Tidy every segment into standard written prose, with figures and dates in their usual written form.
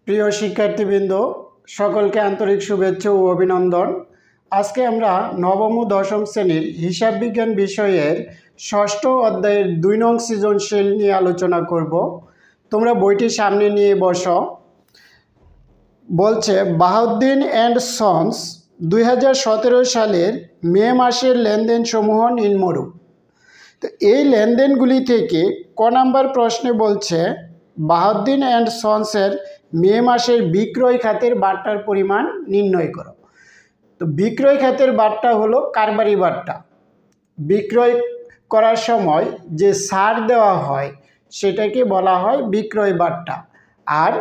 প্রিয় শিক্ষার্থীবৃন্দ, সকলকে আন্তরিক শুভেচ্ছা ও অভিনন্দন। আজকে আমরা নবম ও দশম শ্রেণীর হিসাব বিজ্ঞান বিষয়ের ষষ্ঠ অধ্যায়ের 2 নং সৃজনশীল নিয়ে আলোচনা করব। তোমরা বইটি সামনে নিয়ে বসো। বলছে বাহাউদ্দিন অ্যান্ড সন্স 2017 সালের মে মাসের লেনদেন সমূহ নিম্নরূপ। তো এই লেনদেনগুলি থেকে ক নাম্বার প্রশ্নে বলছে বাহাউদ্দিন অ্যান্ড সন্সের মে মাসের বিক্রয় খাতের বাট্টার পরিমাণ নির্ণয় করো। তো বিক্রয় খাতের বাট্টা হলো কারবারি বাট্টা। বিক্রয় করার সময় যে ছাড় দেওয়া হয় সেটাকে বলা হয় বিক্রয় বাট্টা আর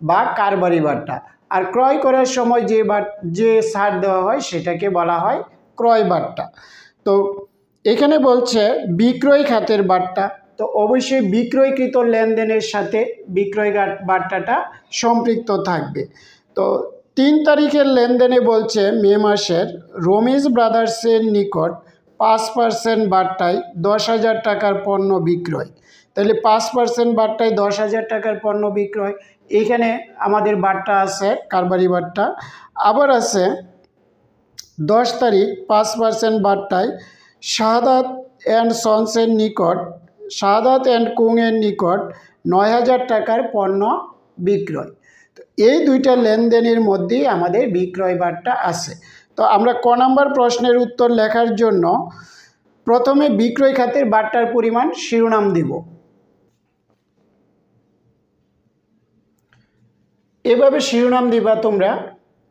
বা কারবারি বাট্টা। আর ক্রয় করার সময় যে ছাড় দেওয়া হয় সেটাকে বলা হয় ক্রয় বাট্টা। তো এখানে বলছে বিক্রয় খাতের বাট্টা, তো অবশ্যই বিক্রয়কৃত লেনদেনের সাথে বিক্রয় বাট্টাটা সম্পৃক্ত থাকবে। তো 3 তারিখের লেনদেনে বলছে মে মাসের রমিজ ব্রাদার্সের নিকট 5% বাট্টায় 10,000 টাকার পণ্য বিক্রয়। তাহলে 5% বাট্টায় 10,000 টাকার পণ্য বিক্রয়, এখানে আমাদের বাট্টা আছে কারবারি বাট্টা। আবার আছে 10 তারিখ 5% বাট্টায় শাহাদাত অ্যান্ড সন্সের নিকট শাহাদাত অ্যান্ড কুংয়ের নিকট 9,000 টাকার পণ্য বিক্রয়। তো এই দুইটা লেনদেনের মধ্যেই আমাদের বিক্রয় বাট্টা আছে। তো আমরা ক নাম্বার প্রশ্নের উত্তর লেখার জন্য প্রথমে বিক্রয় খাতের বাট্টার পরিমাণ শিরোনাম দিব। এভাবে শিরোনাম দিবা তোমরা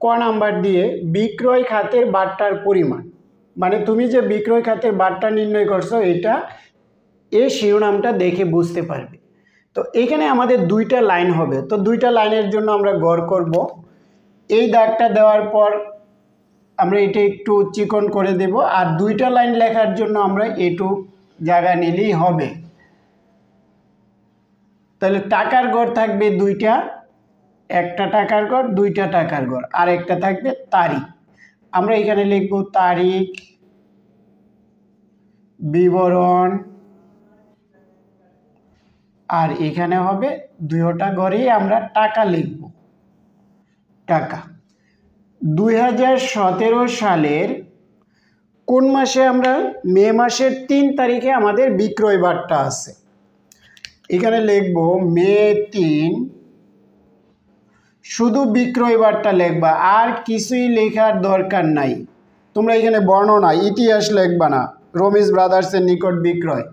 ক নাম্বার দিয়ে বিক্রয় খাতের বাট্টার পরিমাণ, মানে তুমি যে বিক্রয় খাতের বাট্টা নির্ণয় করছো এটা এই শিরোনামটা দেখে বুঝতে পারবে। তো এখানে আমাদের 2টা লাইন হবে, তো 2টা লাইনের জন্য আমরা গড় করব। এই দাগটা দেওয়ার পর আমরা এটা একটু চিকন করে দেব, আর 2টা লাইন লেখার জন্য আমরা এটু জায়গা নিলেই হবে। তাহলে টাকার গড় থাকবে 2টা, একটা টাকার গড়, 2টা টাকার গড়, আর একটা থাকবে তারিখ। আমরা এখানে লিখব তারিখ, বিবরণ, আর এখানে হবে 2টা ঘরেই আমরা টাকা লিখব। টাকা 2017 সালের কোন মাসে? আমরা মে মাসের 3 তারিখে আমাদের বিক্রয় বাট্টা আছে। এখানে লিখব মে 3, শুধু বিক্রয় বাট্টা লিখবা, আর কিছুই লেখার দরকার নাই। তোমরা এখানে বর্ণনা ইতিহাস লিখবা না, রমিজ ব্রাদার্সের নিকট বিক্রয়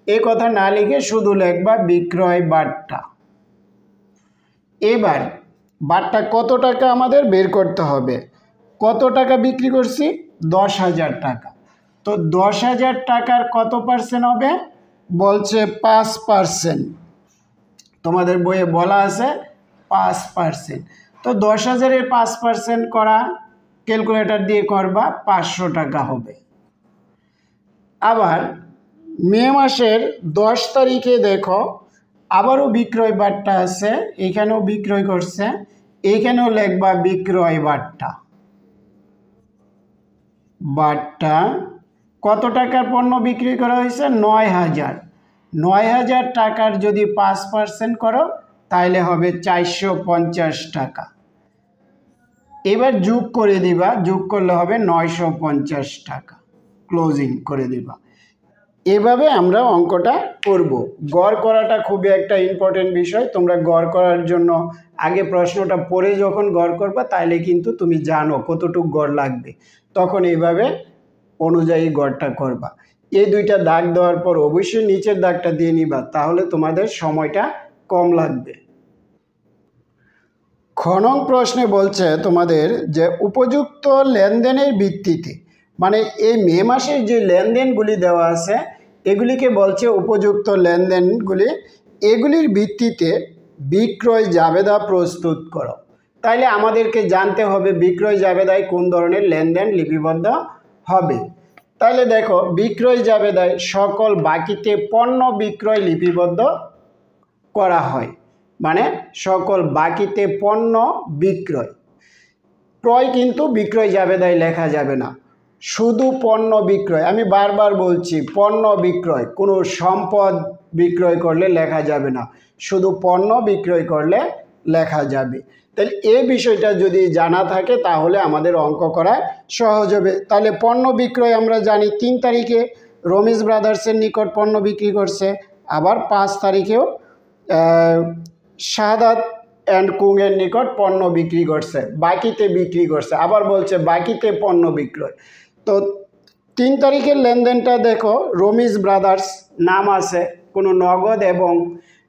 এই কথা না লিখে শুধু লিখবা বিক্রয় বাট্টা। এবার বাট্টা কত টাকা আমাদের বের করতে হবে। কত টাকা বিক্রি করছি? 10,000 টাকা। তো 10,000 টাকার কত পার্সেন্ট হবে? বলছে 5%। তোমাদের বইয়ে বলা আছে 5%। তো 10,000-এর 5% করা ক্যালকুলেটর দিয়ে করবা, 500 টাকা হবে। আবার মে মাসের 10 তারিখে দেখো আবারও বিক্রয় বাট্টা আছে, এখানেও বিক্রয় করছে, এখানেও লিখবা বিক্রয় বাট্টা। বাট্টা কত টাকার পণ্য বিক্রি করা হয়েছে? 9,000। 9,000 টাকার যদি 5% করো তাহলে হবে 450 টাকা। এবার যোগ করে দিবা, যোগ করলে হবে 950 টাকা, ক্লোজিং করে দিবা। এভাবে আমরা অঙ্কটা করব। গড় করাটা খুবই একটা ইম্পর্টেন্ট বিষয়। তোমরা গড় করার জন্য আগে প্রশ্নটা পড়ে যখন গড় করবা তাইলে কিন্তু তুমি জানো কতটুকু গড় লাগবে, তখন এইভাবে অনুযায়ী গড়টা করবা। এই 2টা দাগ দেওয়ার পর অবশ্যই নিচের দাগটা দিয়ে নিবা, তাহলে তোমাদের সময়টা কম লাগবে। খ নং প্রশ্নে বলছে তোমাদের যে উপযুক্ত লেনদেনের ভিত্তিতে, মানে এই মে মাসের যে লেনদেনগুলি দেওয়া আছে এগুলিকে বলছে উপযুক্ত লেনদেনগুলি, এগুলির ভিত্তিতে বিক্রয় জাবেদা প্রস্তুত করো। তাইলে আমাদেরকে জানতে হবে বিক্রয় জাবেদায় কোন ধরনের লেনদেন লিপিবদ্ধ হবে। তাহলে দেখো বিক্রয় জাবেদায় সকল বাকিতে পণ্য বিক্রয় লিপিবদ্ধ করা হয়, মানে সকল বাকিতে পণ্য বিক্রয়। ক্রয় কিন্তু বিক্রয় জাবেদায় লেখা যাবে না, শুধু পণ্য বিক্রয়। আমি বারবার বলছি পণ্য বিক্রয়, কোনো সম্পদ বিক্রয় করলে লেখা যাবে না, শুধু পণ্য বিক্রয় করলে লেখা যাবে। তাহলে এই বিষয়টা যদি জানা থাকে তাহলে আমাদের অঙ্ক করা সহজ হবে। তাহলে পণ্য বিক্রয় আমরা জানি 3 তারিখে রমিজ ব্রাদার্সের নিকট পণ্য বিক্রি করছে, আবার 5 তারিখেও শাহাদাত অ্যান্ড কুংয়ের নিকট পণ্য বিক্রি করছে, বাকিতে বিক্রি করছে, আবার বলছে বাকিতে পণ্য বিক্রয়। তো 3 তারিখের লেনদেনটা দেখো, রমিজ ব্রাদার্স নাম আছে, কোনো নগদ এবং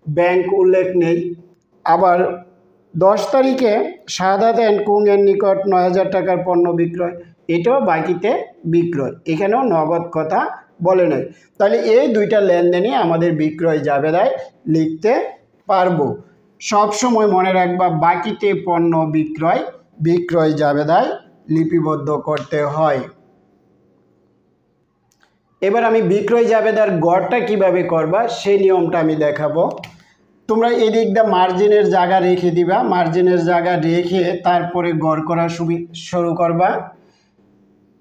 ব্যাংক উল্লেখ নেই। আবার 10 তারিখে শাহাদাত অ্যান্ড কুংয়ের নিকট 9,000 টাকার পণ্য বিক্রয়, এটাও বাকিতে বিক্রয়, এখানেও নগদ কথা বলে নাই। তাহলে এই দুইটা লেনদেনই আমাদের বিক্রয় জাবেদায় লিখতে পারবো। সব সময় মনে রাখবা বাকিতে পণ্য বিক্রয় বিক্রয় জাবেদায় লিপিবদ্ধ করতে হয়। এবার আমি বিক্রয় জাবেদার গড়টা কিভাবে করবা সেই নিয়মটা আমি দেখাবো। তোমরা এদিক দিয়ে মার্জিনের জায়গা রেখে দিবা, মার্জিনের জায়গা রেখে তারপরে গড় করা শুরু করবা।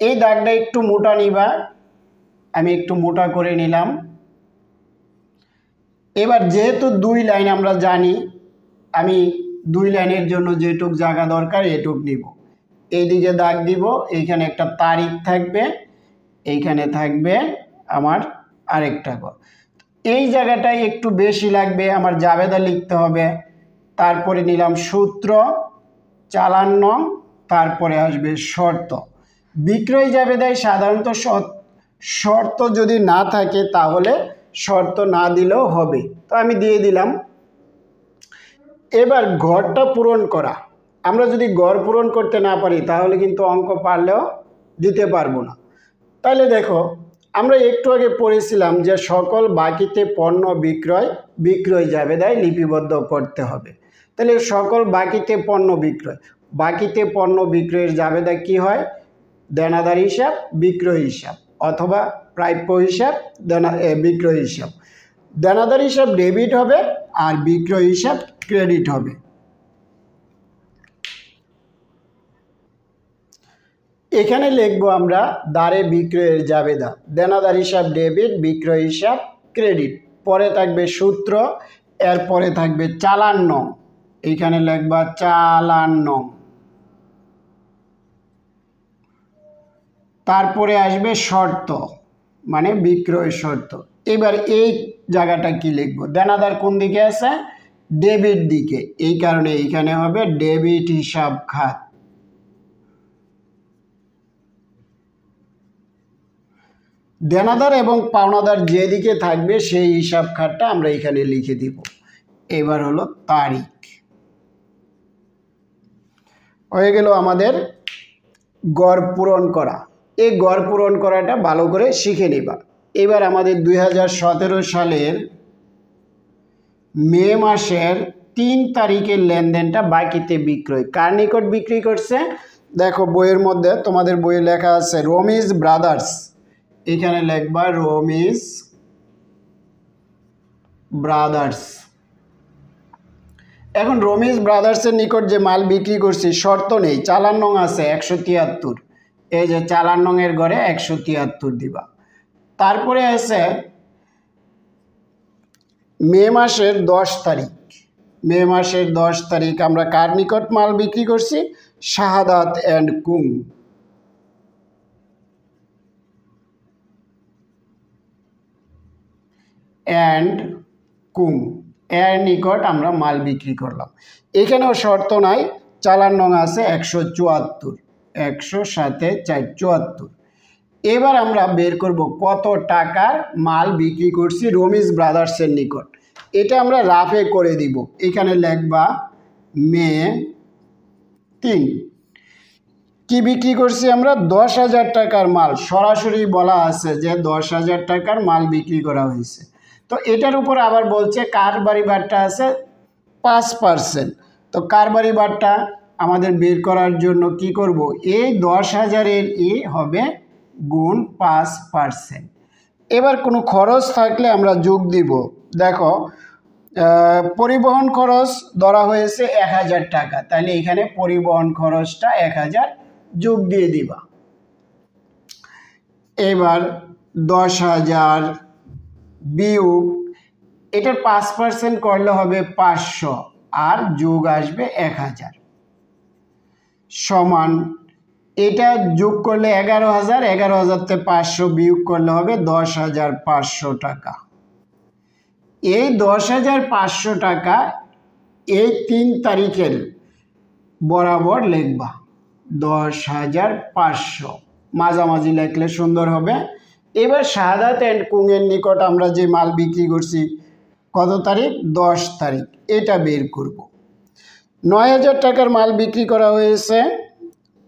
এই দাগটা একটু মোটা নিবা, আমি একটু মোটা করে নিলাম। এবার যেহেতু 2 লাইন আমরা জানি, আমি 2 লাইনের জন্য যেটুক জায়গা দরকার এটুক নিব। এইদিকে দাগ দিব, এইখানে একটা তারিখ থাকবে, এইখানে থাকবে আমার আরেকটা গড়। এই জায়গাটায় একটু বেশি লাগবে, আমার জাবেদা লিখতে হবে। তারপরে নিলাম সূত্র, চালান নং, তারপরে আসবে শর্ত। বিক্রয় জাবেদায় সাধারণত শর্ত যদি না থাকে তাহলে শর্ত না দিলেও হবে, তো আমি দিয়ে দিলাম। এবার গড়টা পূরণ করা, আমরা যদি গড় পূরণ করতে না পারি তাহলে কিন্তু অঙ্ক পারলেও দিতে পারবো না। তাহলে দেখো, আমরা একটু আগে পড়েছিলাম যে সকল বাকিতে পণ্য বিক্রয় বিক্রয় জাবেদায় লিপিবদ্ধ করতে হবে। তাহলে সকল বাকিতে পণ্য বিক্রয়, বাকিতে পণ্য বিক্রয়ের জাবেদা কি হয়? দেনাদার হিসাব, বিক্রয় হিসাব, অথবা প্রাপ্য হিসাব, বিক্রয় হিসাব। দেনাদার হিসাব ডেবিট হবে আর বিক্রয় হিসাব ক্রেডিট হবে। এখানে লিখবো আমরা দারে বিক্রয়ের জাবেদা, দেনাদার হিসাব ডেবিট, বিক্রয় হিসাব ক্রেডিট, পরে থাকবে সূত্র, এরপরে থাকবে চালান নং, এইখানে লিখবা চালান নং, তারপরে আসবে শর্ত মানে বিক্রয় শর্ত। এবার এই জায়গাটা কি লিখবো? দেনাদার কোন দিকে আছে? ডেবিট দিকে, এই কারণে এইখানে হবে ডেবিট হিসাব খাত। দেনাদার এবং পাওনাদার যেদিকে থাকবে সেই হিসাব খাতটা আমরা এখানে লিখে দিব। এবার হলো তারিখ। হয়ে গেল আমাদের গড় পূরণ করা। এই গড় পূরণ করাটা ভালো করে শিখে নিবা। এবার আমাদের 2017 সালের মে মাসের 3 তারিখের লেনদেনটা বাকিতে বিক্রয়, কার নিকট বিক্রি করছে? দেখো বইয়ের মধ্যে, তোমাদের বইয়ে লেখা আছে রমিজ ব্রাদার্স, এখানে লিখবা রমিজ ব্রাদার্স। এখন রমিজ ব্রাদার্সের নিকট যে মাল বিক্রি করছি শর্ত নেই, চালান নং আছে 173, এই যে চালান নং এর ঘরে 173 দিবা। তারপরে আছে মে মাসের 10 তারিখ, মে মাসের 10 তারিখ আমরা কার নিকট মাল বিক্রি করছি? শাহাদাত অ্যান্ড কুং, এর নিকট আমরা মাল বিক্রি করলাম। এখানেও শর্ত নাই, চালান নং আছে 174, 100-7-4-74। এবার আমরা বের করব কত টাকার মাল বিক্রি করছি রমিজ ব্রাদার্সের নিকট, এটা আমরা রাফে করে দিব। এখানে লিখবা মে 3 কি বিক্রি করছি আমরা? 10,000 টাকার মাল, সরাসরি বলা আছে যে 10,000 টাকার মাল বিক্রি করা হয়েছে। তো এটার উপর আবার বলছে কারবারি বারটা আছে 5%। তো কারবারি বারটা আমাদের বের করার জন্য কি করব? এই 10,000-এর হবে গুণ 5%। এবার কোনো খরচ থাকলে আমরা যোগ দিব। দেখো পরিবহন খরচ ধরা হয়েছে 1,000 টাকা, তাহলে এখানে পরিবহন খরচটা 1,000 যোগ দিয়ে দিবা। এবার 10,000 বিয়োগ, এটার 5% করলে হবে 500 আর যোগ আসবে 1,000। সমান এটা যোগ করলে 11,000, 11,000 থেকে 500 বিয়োগ করলে হবে 10,500 টাকা। এই 10,500 টাকা এই 3 তারিখের বরাবর লিখবা 10,500, মাঝামাঝি লিখলে সুন্দর হবে। এবার শাহাদাত অ্যান্ড কুংয়ের নিকট আমরা যে মাল বিক্রি করছি কত তারিখ? 10 তারিখ, এটা বের করব। 9,000 টাকার মাল বিক্রি করা হয়েছে,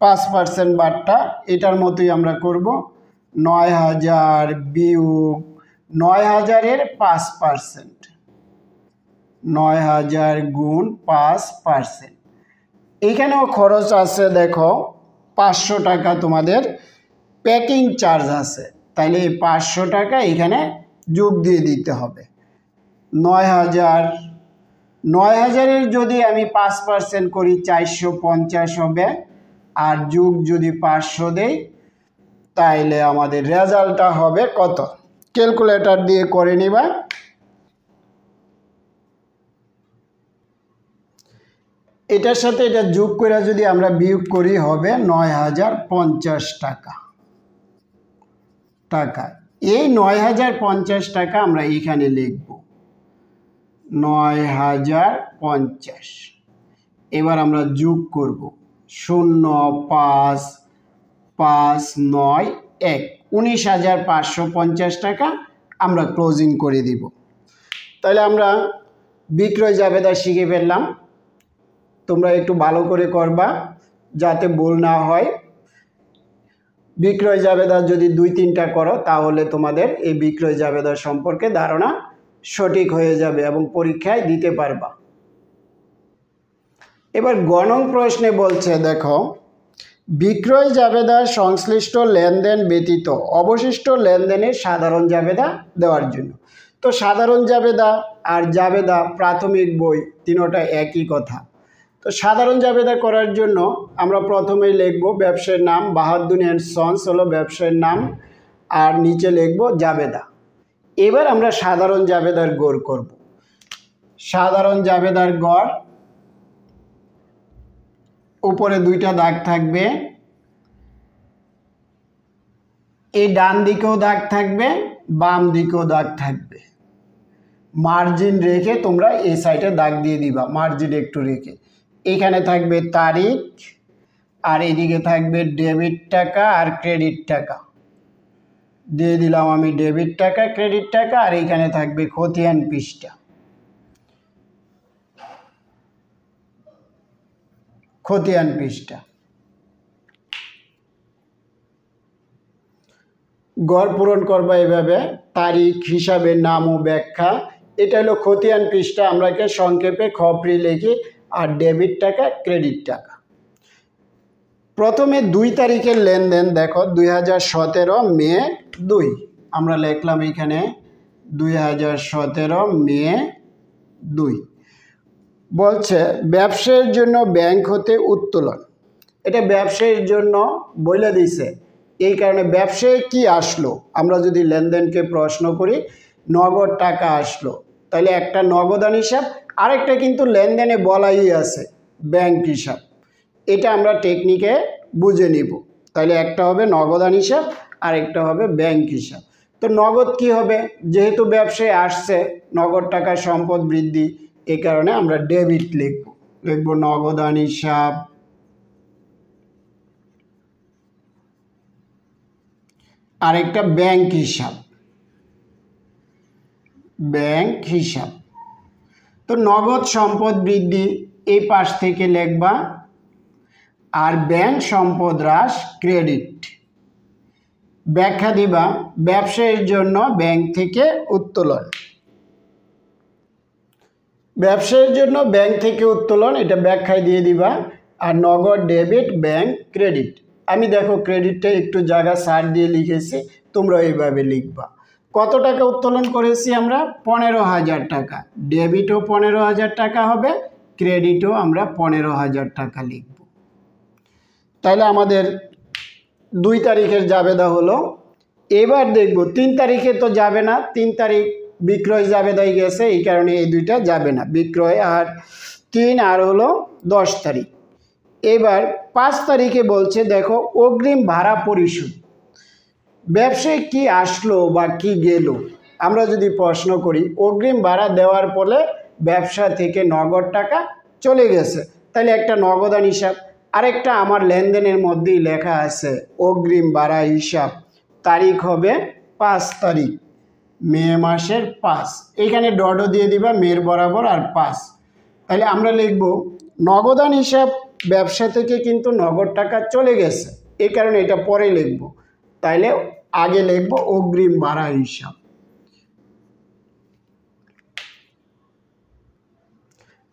5% বাট্টা, এটার মতোই আমরা করব। 9,000 বিয়োগ 9,000-এর 5%, 9,000 গুণ 5%। এখানেও খরচ আছে, দেখো 500 টাকা তোমাদের প্যাকিং চার্জ আছে, তাইলে এই 500 টাকা এখানে যোগ দিয়ে দিতে হবে। 9,000-এর যদি আমি 5% করি 450 হবে, আর যোগ যদি 500 দেই তাইলে আমাদের রেজাল্টটা হবে কত? ক্যালকুলেটর দিয়ে করে নিবা। এটার সাথে এটা যোগ করে যদি আমরা বিয়োগ করি হবে 9,050 টাকা। এই 9,050 টাকা আমরা এখানে লিখব 9,050। এবার আমরা যোগ করব 0, 5, 5, 9, 1, 19,550 টাকা আমরা ক্লোজিং করে দিব। তাহলে আমরা বিক্রয় জাবেদা শিখে ফেললাম। তোমরা একটু ভালো করে করবা যাতে ভুল না হয়। বিক্রয় জাবেদা যদি 2-3টা করো তাহলে তোমাদের এই বিক্রয় জাবেদা সম্পর্কে ধারণা সঠিক হয়ে যাবে এবং পরীক্ষায় দিতে পারবা। এবার গণং প্রশ্নে বলছে, দেখো বিক্রয় জাবেদা সংশ্লিষ্ট লেনদেন ব্যতীত অবশিষ্ট লেনদেনের সাধারণ জাবেদা দেওয়ার জন্য। তো সাধারণ জাবেদা আর জাবেদা প্রাথমিক বই তিনোটা একই কথা। তো সাধারণ জাবেদা করার জন্য আমরা প্রথমেই লিখব ব্যবসায়ীর নাম, বাহাদুর অ্যান্ড সন্স হলো ব্যবসায়ীর নাম, আর নিচে লিখব জাবেদা। এবার আমরা সাধারণ জাবেদার গড় করব। সাধারণ জাবেদার গড়, উপরে 2টা দাগ থাকবে, এই ডান দিকেও দাগ থাকবে, বাম দিকেও দাগ থাকবে। মার্জিন রেখে তোমরা এই সাইডে দাগ দিয়ে দিবা, মার্জিন একটু রেখে। এখানে থাকবে তারিখ, আর এদিকে থাকবে ডেবিট টাকা আর ক্রেডিট টাকা। দিয়ে দিলাম আমি ডেবিট টাকা, ক্রেডিট টাকা, আর এখানে থাকবে খতিয়ান পৃষ্ঠা। খতিয়ান পৃষ্ঠা গড় পূরণ করবা এভাবে, তারিখ, হিসাবের নাম ও ব্যাখ্যা, এটা হলো খতিয়ান পৃষ্ঠা, আমরাকে সংক্ষেপে খপ্রি লিখি, আর ডেবিট টাকা, ক্রেডিট টাকা। প্রথমে 2 তারিখের লেনদেন দেখো 2017 মে 2, আমরা লিখলাম এখানে 2017 মে 2। বলছে ব্যবসায়ের জন্য ব্যাংক হতে উত্তোলন, এটা ব্যবসায়ের জন্য বলে দিছে। এই কারণে ব্যবসায় কি আসলো, আমরা যদি লেনদেনকে প্রশ্ন করি নগদ টাকা আসলো, তাহলে একটা নগদান হিসাব, আরেকটা কিন্তু লেনদেনে বলাই আছে ব্যাংক হিসাব। এটা আমরা টেকনিকে বুঝে নিব। তাহলে একটা হবে নগদান হিসাব, আরেকটা হবে ব্যাংক হিসাব। তো নগদ কি হবে, যেহেতু ব্যবসায় আসছে নগদ টাকার সম্পদ বৃদ্ধি, এই কারণে আমরা ডেবিট লিখব নগদান হিসাব। আরেকটা ব্যাংক হিসাব, ব্যাংক হিসাব। তো নগদ সম্পদ বৃদ্ধি এই পাশ থেকে লিখবা, আর ব্যাংক সম্পদ হ্রাস ক্রেডিট। ব্যাখ্যা দিবা ব্যবসায়ের জন্য ব্যাংক থেকে উত্তোলন, ব্যবসায়ের জন্য ব্যাংক থেকে উত্তোলন, এটা ব্যাখ্যায় দিয়ে দিবা। আর নগদ ডেবিট, ব্যাংক ক্রেডিট। আমি দেখো ক্রেডিটটা একটু জায়গা ছাড় দিয়ে লিখেছি, তোমরা এইভাবে লিখবা। কত টাকা উত্তোলন করেছি আমরা? 15,000 টাকা। ডেবিটও 15,000 টাকা হবে, ক্রেডিটও আমরা 15,000 টাকা লিখব। তাহলে আমাদের 2 তারিখের জাবেদা হলো। এবার দেখব 3 তারিখে তো যাবে না, 3 তারিখ বিক্রয় জাবেদায় গেছে, এই কারণে এই 2টা যাবে না, বিক্রয় আর 3, আর হলো 10 তারিখ। এবার 5 তারিখে বলছে দেখো অগ্রিম ভাড়া পরিশোধ। ব্যবসায় কি আসলো বা কি গেল, আমরা যদি প্রশ্ন করি অগ্রিম ভাড়া দেওয়ার ফলে ব্যবসা থেকে নগদ টাকা চলে গেছে, তাহলে একটা নগদান হিসাব। আরেকটা আমার লেনদেনের মধ্যেই লেখা আছে অগ্রিম ভাড়া হিসাব, তারিখ হবে 5 তারিখ, মে মাসের 5। এখানে ডটও দিয়ে দিবা মের বরাবর আর 5। তাহলে আমরা লিখব নগদান হিসাব, ব্যবসা থেকে কিন্তু নগদ টাকা চলে গেছে, এই কারণে এটা পরে লিখব। তাইলে আগে লিখব অগ্রিম ভাড়া হিসাব।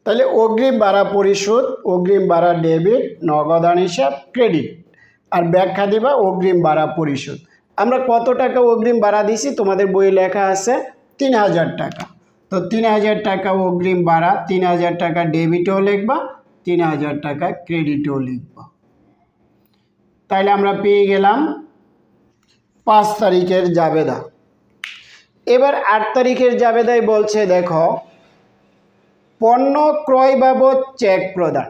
তাহলে অগ্রিম ভাড়া পরিশোধ, অগ্রিম ভাড়া ডেবিট, নগদান হিসাব ক্রেডিট, আর ব্যাখ্যা দিবা অগ্রিম ভাড়া পরিশোধ। আমরা কত টাকা অগ্রিম ভাড়া দিছি তোমাদের বইয়ে লেখা আছে 3000 টাকা। তো 3000 টাকা অগ্রিম ভাড়া, 3000 টাকা ডেবিটও লিখবা, 3000 টাকা ক্রেডিটও লিখবা। তাইলে আমরা পেয়ে গেলাম 5 তারিখের জাবেদা। এবার 8 তারিখের জাবেদায় বলছে দেখো পণ্য ক্রয় বাবদ চেক প্রদান।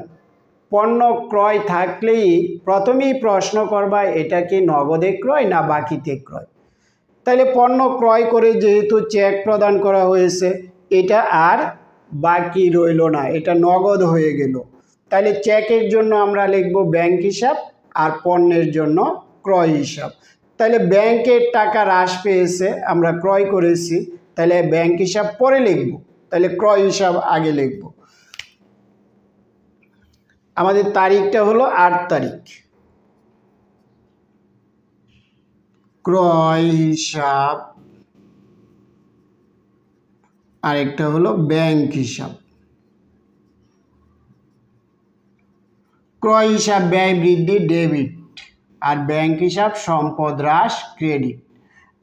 পণ্য ক্রয় থাকলেই প্রথমেই প্রশ্ন করবা এটা কি নগদে ক্রয় না বাকিতে ক্রয়। তাহলে পণ্য ক্রয় করে যেহেতু চেক প্রদান করা হয়েছে, এটা আর বাকি রইল না, এটা নগদ হয়ে গেল। তাহলে চেকের জন্য আমরা লিখব ব্যাংক হিসাব, আর পণ্যের জন্য ক্রয় হিসাব। তাহলে ব্যাংকের টাকা হ্রাস পেয়েছে, আমরা ক্রয় করেছি, তাহলে ব্যাংক হিসাব পরে লিখব, তাহলে ক্রয় হিসাব আগে লিখব। আমাদের তারিখটা হলো 8 তারিখ। ক্রয় হিসাব, আরেকটা হলো ব্যাংক হিসাব। ক্রয় হিসাব ব্যয় বৃদ্ধি ডেবিট, আর ব্যাংক হিসাব সম্পদ হ্রাস ক্রেডিট।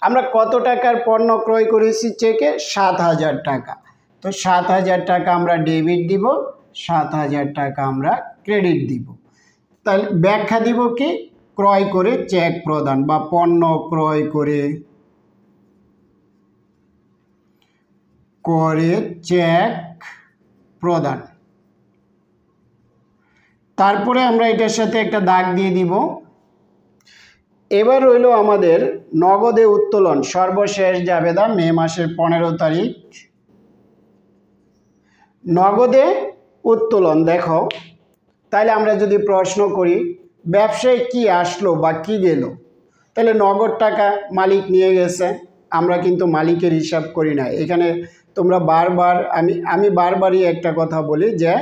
আমরা কত টাকার পণ্য ক্রয় করেছি চেকে? 7000 টাকা। তো 7000 টাকা আমরা ডেবিট দিব, 7000 টাকা আমরা ক্রেডিট দিব। তাহলে ব্যাখ্যা দিব কি ক্রয় করে চেক প্রদান, বা পণ্য ক্রয় করে চেক প্রদান। তারপরে আমরা এটার সাথে একটা দাগ দিয়ে দিব। এবার হইল আমাদের নগদে উত্তোলন, সর্বশেষ জাবেদা মে মাসের 15 তারিখ। নগদে উত্তোলন দেখো, তাহলে আমরা যদি প্রশ্ন করি ব্যবসায় কি আসলো বা কি গেল, তাহলে নগদ টাকা মালিক নিয়ে গেছে, আমরা কিন্তু মালিকের হিসাব করি না। এখানে তোমরা বারবার আমি বারবারই একটা কথা বলি যে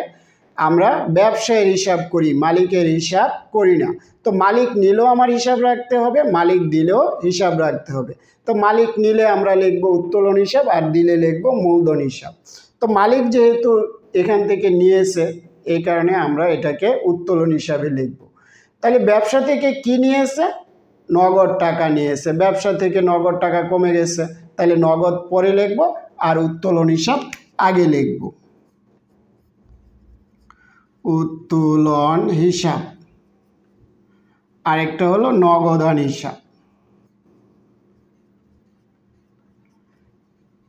আমরা ব্যবসায়ের হিসাব করি, মালিকের হিসাব করি না। তো মালিক নিলেও আমার হিসাব রাখতে হবে, মালিক দিলেও হিসাব রাখতে হবে। তো মালিক নিলে আমরা লিখব উত্তোলন হিসাব, আর দিলে লিখব মূলধন হিসাব। তো মালিক যেহেতু এখান থেকে নিয়েছে, এই কারণে আমরা এটাকে উত্তোলন হিসাবে লিখব। তাহলে ব্যবসা থেকে কি নিয়েছে? নগদ টাকা নিয়েছে। ব্যবসা থেকে নগদ টাকা কমে গেছে, তাহলে নগদ পরে লিখব, আর উত্তোলন হিসাব আগে লিখব। উত্তোলন হিসাব, আরেকটা হলো নগদান হিসাব।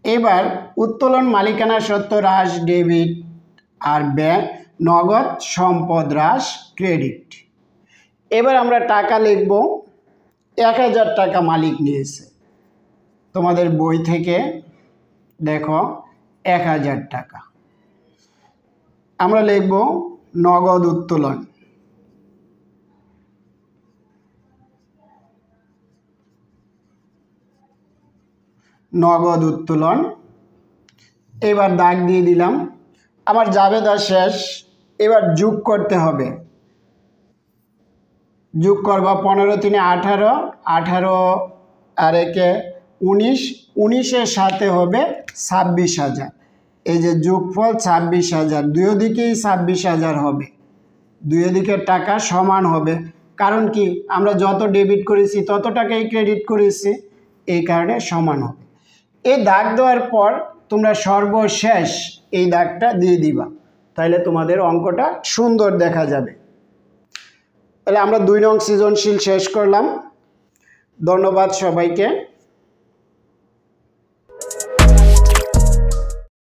এবার উত্তোলন মালিকানা সত্ত্ব হ্রাস ডেবিট, আর ব্যয় নগদ সম্পদ হ্রাস ক্রেডিট। এবার আমরা টাকা লিখব 1000 টাকা মালিক নিয়েছে, তোমাদের বই থেকে দেখো 1000 টাকা। আমরা লিখব নগদ উত্তোলন। নগদ উত্তোলন। এবার দাগ দিয়ে দিলাম, আমার জাবেদা শেষ। এবার যোগ করতে হবে, যোগ করবা 15 × 3 = 18, 18 আর 1 = 19, 19-এর সাথে হবে 26,000। এই যে যোগফল 26,000, দুই দিকেই 26,000 হবে, দুই দিকের টাকা সমান হবে। কারণ কি আমরা যত ডেবিট করেছি তত টাকাই ক্রেডিট করেছি, এই কারণে সমান হবে। এই দাগ দেওয়ার পর তোমরা সর্বশেষ এই দাগটা দিয়ে দিবা, তাহলে তোমাদের অঙ্কটা সুন্দর দেখা যাবে। তাহলে আমরা 2 নং সৃজনশীল শেষ করলাম। ধন্যবাদ সবাইকে।